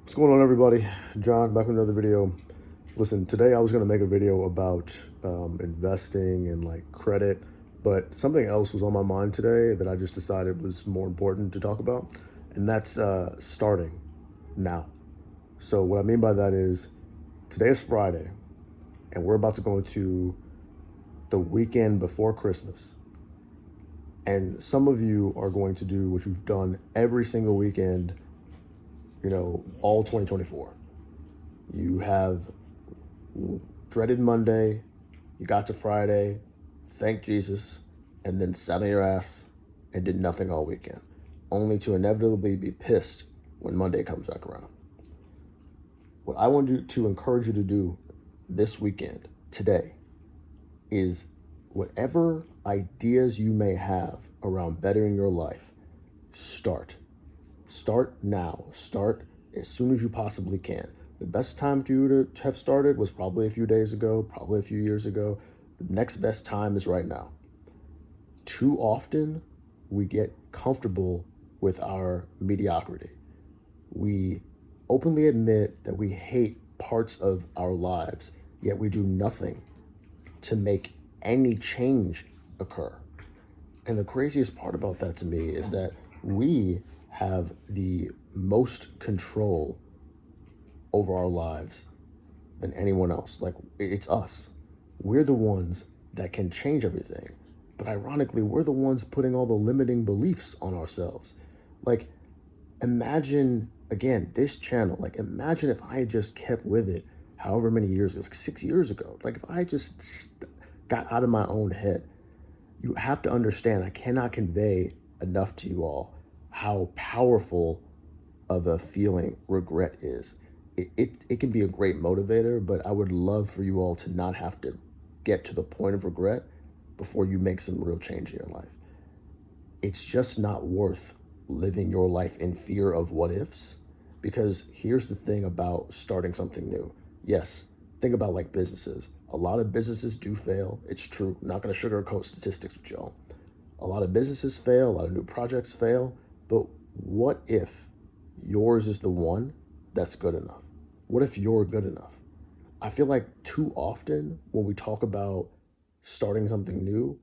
What's going on, everybody? John, back with another video. Listen, today I was going to make a video about investing and like credit, but something else was on my mind today that I just decided was more important to talk about, and that's starting now. So what I mean by that is today is Friday, and we're about to go into the weekend before Christmas. And some of you are going to do what you've done every single weekend, all 2024. You have dreaded Monday, you got to Friday, thank Jesus, and then sat on your ass and did nothing all weekend, only to inevitably be pissed when Monday comes back around. What I want to encourage you to do this weekend, today, is whatever ideas you may have around bettering your life, start. Start now. Start as soon as you possibly can. The best time for you to have started was probably a few days ago, probably a few years ago. The next best time is right now. Too often, we get comfortable with our mediocrity. We openly admit that we hate parts of our lives, yet we do nothing to make any change occur. And the craziest part about that to me is that we have the most control over our lives than anyone else. Like, it's us. We're the ones that can change everything. But ironically, we're the ones putting all the limiting beliefs on ourselves. Like, imagine, again, this channel, like, imagine if I had just kept with it however many years ago, like 6 years ago. Like, if I just got out of my own head. You have to understand, I cannot convey enough to you all how powerful of a feeling regret is. It can be a great motivator, but I would love for you all to not have to get to the point of regret before you make some real change in your life. It's just not worth living your life in fear of what ifs, because here's the thing about starting something new. Yes, think about like businesses. A lot of businesses do fail. It's true. I'm not going to sugarcoat statistics with y'all. A lot of businesses fail. A lot of new projects fail. But what if yours is the one that's good enough? What if you're good enough? I feel like too often when we talk about starting something new,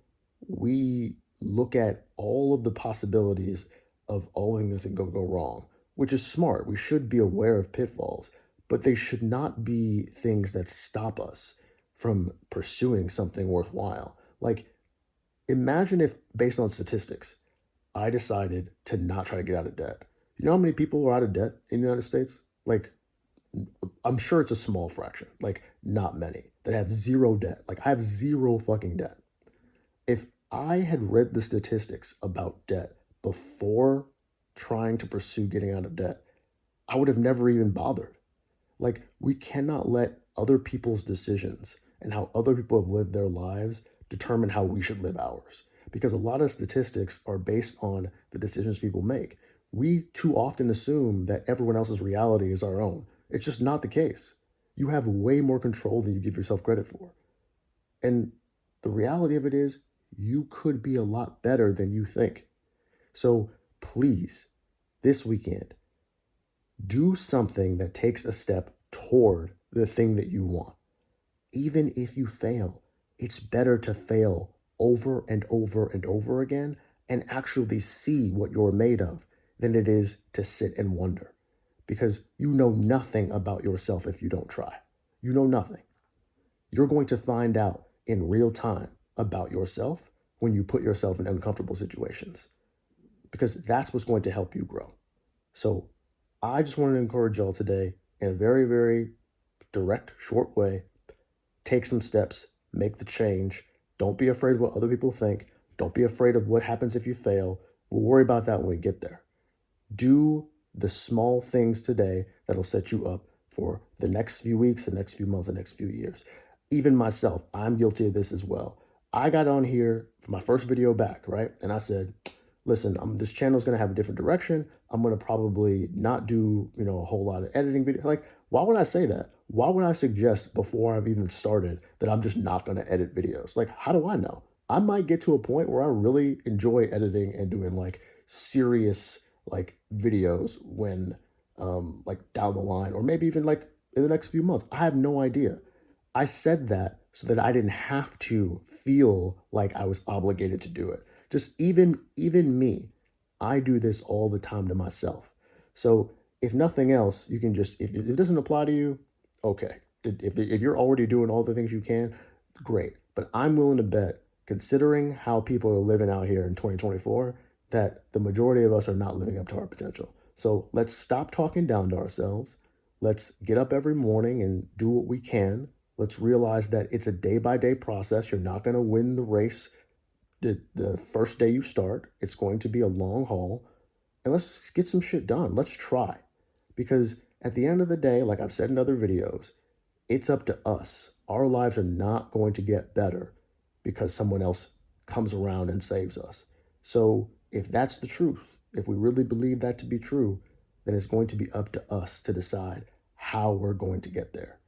we look at all of the possibilities of all things that go wrong, which is smart. We should be aware of pitfalls, but they should not be things that stop us from pursuing something worthwhile. Like, imagine if, based on statistics, I decided to not try to get out of debt. You know how many people are out of debt in the United States? Like, I'm sure it's a small fraction, like not many, that have zero debt. Like, I have zero fucking debt. If I had read the statistics about debt before trying to pursue getting out of debt, I would have never even bothered. Like, we cannot let other people's decisions and how other people have lived their lives determine how we should live ours. Because a lot of statistics are based on the decisions people make. We too often assume that everyone else's reality is our own. It's just not the case. You have way more control than you give yourself credit for. And the reality of it is, you could be a lot better than you think. So please, this weekend, do something that takes a step toward the thing that you want. Even if you fail, it's better to fail over and over and over again and actually see what you're made of than it is to sit and wonder. Because you know nothing about yourself if you don't try. You know nothing. You're going to find out in real time about yourself when you put yourself in uncomfortable situations, because that's what's going to help you grow. So I just wanted to encourage y'all today in a very, very direct, short way. Take some steps, make the change. Don't be afraid of what other people think. Don't be afraid of what happens if you fail. We'll worry about that when we get there. Do the small things today that'll set you up for the next few weeks, the next few months, the next few years. Even myself, I'm guilty of this as well. I got on here for my first video back, right? And I said, listen, this channel is going to have a different direction. I'm going to probably not do, a whole lot of editing video. Like, why would I say that? Why would I suggest before I've even started that I'm just not going to edit videos? Like, how do I know? I might get to a point where I really enjoy editing and doing like serious like videos when like down the line, or maybe even like in the next few months. I have no idea. I said that so that I didn't have to feel like I was obligated to do it. Just even me, I do this all the time to myself. So if nothing else, you can just, if it doesn't apply to you, okay. If you're already doing all the things you can, great. But I'm willing to bet, considering how people are living out here in 2024, that the majority of us are not living up to our potential. So let's stop talking down to ourselves. Let's get up every morning and do what we can. Let's realize that it's a day by day process. You're not going to win the race the first day you start. It's going to be a long haul. And let's get some shit done. Let's try. Because at the end of the day, like I've said in other videos, it's up to us. Our lives are not going to get better because someone else comes around and saves us. So if that's the truth, if we really believe that to be true, then it's going to be up to us to decide how we're going to get there.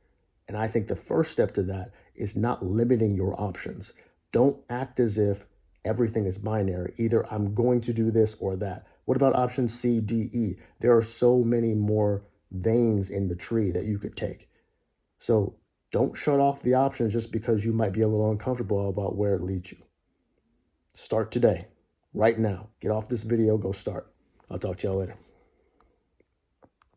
And I think the first step to that is not limiting your options. Don't act as if everything is binary. Either I'm going to do this or that. What about options C, D, E? There are so many more veins in the tree that you could take. So don't shut off the options just because you might be a little uncomfortable about where it leads you. Start today, right now. Get off this video, go start. I'll talk to y'all later.